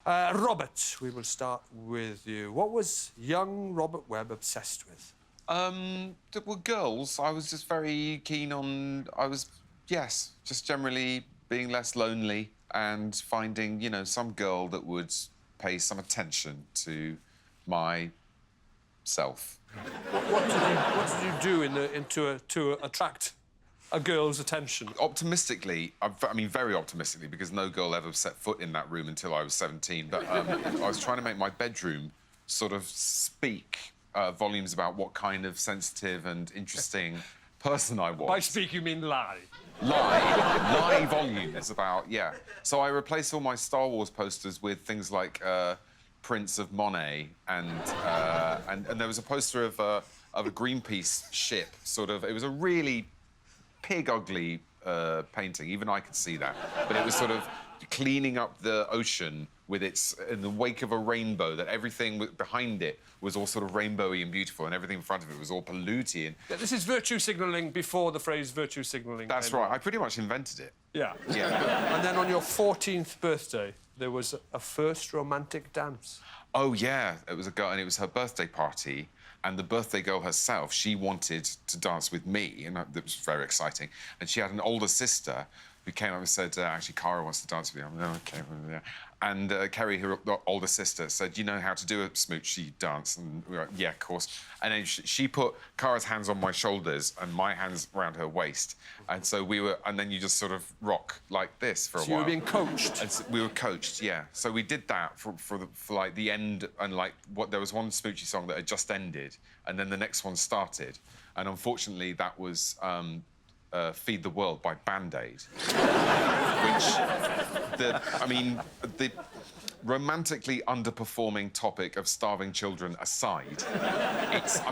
Robert, we will start with you. What was young Robert Webb obsessed with? Well, girls. I was just very keen on... yes, just generally being less lonely and finding, you know, some girl that would pay some attention to myself. What did you do to attract a girl's attention? Optimistically, I mean, very optimistically, because no girl ever set foot in that room until I was 17, but I was trying to make my bedroom sort of speak volumes about what kind of sensitive and interesting person I was. By speak, you mean lie? Lie volumes about, yeah. So I replaced all my Star Wars posters with things like prints of Monet and there was a poster of a Greenpeace ship, sort of. It was a really pig-ugly painting. Even I could see that. But it was sort of cleaning up the ocean with its... in the wake of a rainbow, that everything behind it was all sort of rainbowy and beautiful, and everything in front of it was all polluted. And... Yeah, this is virtue signalling before the phrase virtue signalling. That's right. I pretty much invented it. Yeah. Yeah. And then on your 14th birthday, there was a first romantic dance. Oh, yeah. It was a girl, and it was her birthday party. And the birthday girl herself, she wanted to dance with me, and that was very exciting. And she had an older sister who came up and said, actually, Cara wants to dance with you. I'm like, OK. And Kerry, her older sister, said, you know how to do a smoochy dance? And we were like, yeah, of course. And then she put Cara's hands on my shoulders and my hands around her waist. And so we were... And then you just sort of rock like this for a while. So you were being coached? And so we were coached, yeah. So we did that for like, the end, and, like, there was one smoochy song that had just ended, and then the next one started. And unfortunately, that was... Feed the World by Band Aid, which, the romantically underperforming topic of starving children aside,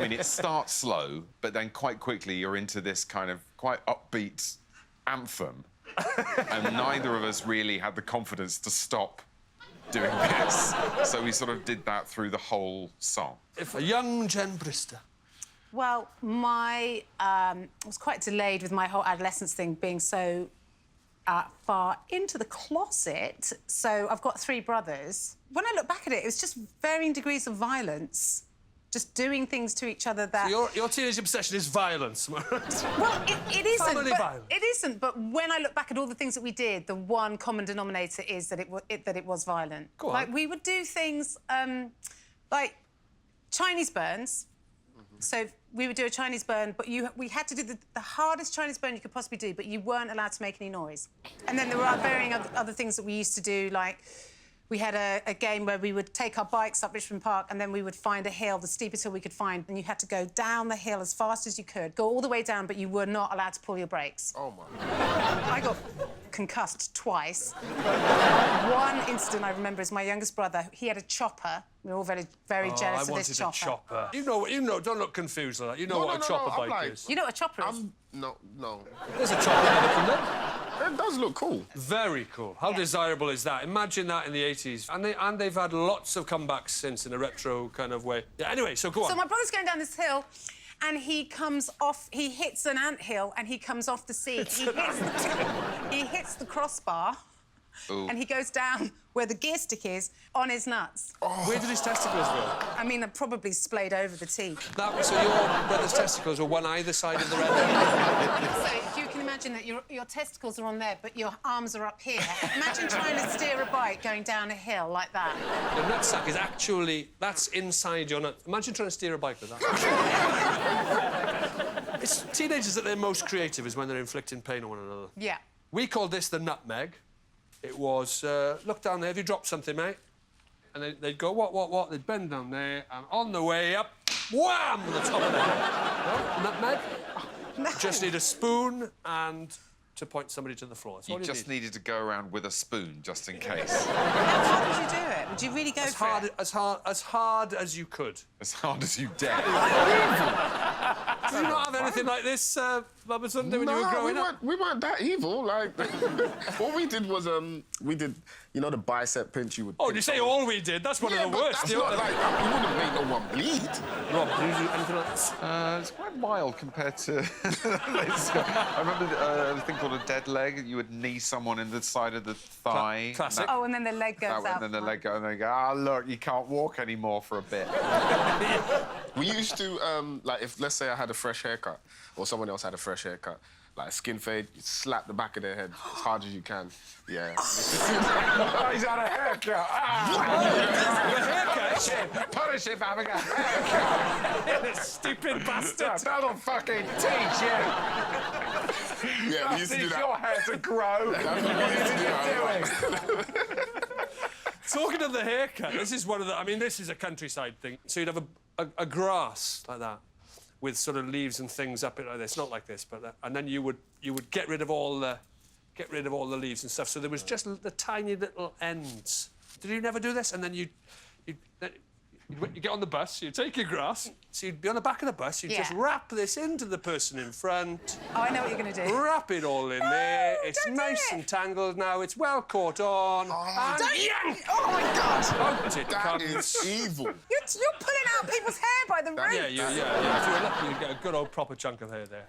it starts slow, but then quite quickly you're into this kind of quite upbeat anthem, and neither of us really had the confidence to stop doing this, so we sort of did that through the whole song. If a young Jen Brister. Well, I was quite delayed with my whole adolescence thing being so far into the closet. So I've got 3 brothers. When I look back at it, it was just varying degrees of violence, just doing things to each other that... So your teenage obsession is violence. Well, it isn't. Family violence. It isn't, but when I look back at all the things that we did, the one common denominator is that it was violent. Go on. Like, we would do things like Chinese burns. So we would do a Chinese burn, but we had to do the hardest Chinese burn you could possibly do, but you weren't allowed to make any noise. And then there were varying other things that we used to do, like we had a game where we would take our bikes up Richmond Park and then we would find a hill, the steepest hill we could find, and you had to go down the hill as fast as you could, go all the way down, but you were not allowed to pull your brakes. Oh, my God. I got concussed twice. One incident I remember is my youngest brother. He had a chopper. We were all very, very jealous of this chopper. I wanted a chopper. You know, don't look confused like that. You know what a chopper bike like, is. You know what a chopper is? No. There's a chopper there, isn't there? It does look cool. Very cool. How desirable is that? Imagine that in the 80s. And they've had lots of comebacks since in a retro kind of way. Yeah, anyway, so go on. So my brother's going down this hill, and he comes off... He hits an anthill, and he comes off the seat. He hits the crossbar, Ooh. and he goes down where the gear stick is, on his nuts. Oh. Where did his testicles go? I mean, I probably splayed over the teeth. So your brother's testicles were one either side of the red end? So if you can imagine that your testicles are on there, but your arms are up here. Imagine trying to steer a bike going down a hill like that. The nutsack is actually... That's inside your nut. Imagine trying to steer a bike with that. It's teenagers at their most creative is when they're inflicting pain on one another. Yeah. We called this the nutmeg. It was, look down there, have you dropped something, mate? And they'd go, what? They'd bend down there, and on the way up, wham, on the top of the head. No? Nutmeg? No. Just need a spoon and to point somebody to the floor. You just needed to go around with a spoon, just in case. How would you do it? Would you really go for it? As hard as you could. As hard as you dare. Do you not have anything like this, Babatunde, when you were growing up? We weren't that evil. Like, all we did was we did, you know, the bicep pinch. You would. Oh, you say all we did? That's one of the worst. That's not like you wouldn't make no one bleed. Rob, do you do anything like this? It's quite mild compared to. I remember a thing called a dead leg. You would knee someone in the side of the thigh. Classic. Oh, and then the leg goes out. And then the leg goes, and they go, ah, look, you can't walk anymore for a bit. We used to, like, if let's say I had a fresh haircut, or someone else had a fresh haircut, like a skin fade, you slap the back of their head as hard as you can. Yeah. Oh, he's had a haircut. Punish him for having a haircut. Stupid bastard. That'll fucking teach you. Yeah, we used to do Teach that. your hair to grow. That's what we used to do. Talking of the haircut, this is one of the... I mean, this is a countryside thing. So you'd have a grass like that with sort of leaves and things up it like this. Not like this, but... and then you would get rid of all the leaves and stuff. So there was just the tiny little ends. Did you never do this? And then you'd get on the bus, you'd take your grass, so you'd be on the back of the bus, you'd just wrap this into the person in front. Oh, I know what you're going to do. Wrap it all in there. It's don't do nice it. and tangled now. It's well caught on. And Don't yank! Oh, my God. Out it That comes. is evil. You're pulling out people's hair by the roots. Yeah. If you were lucky, you'd get a good old proper chunk of hair there.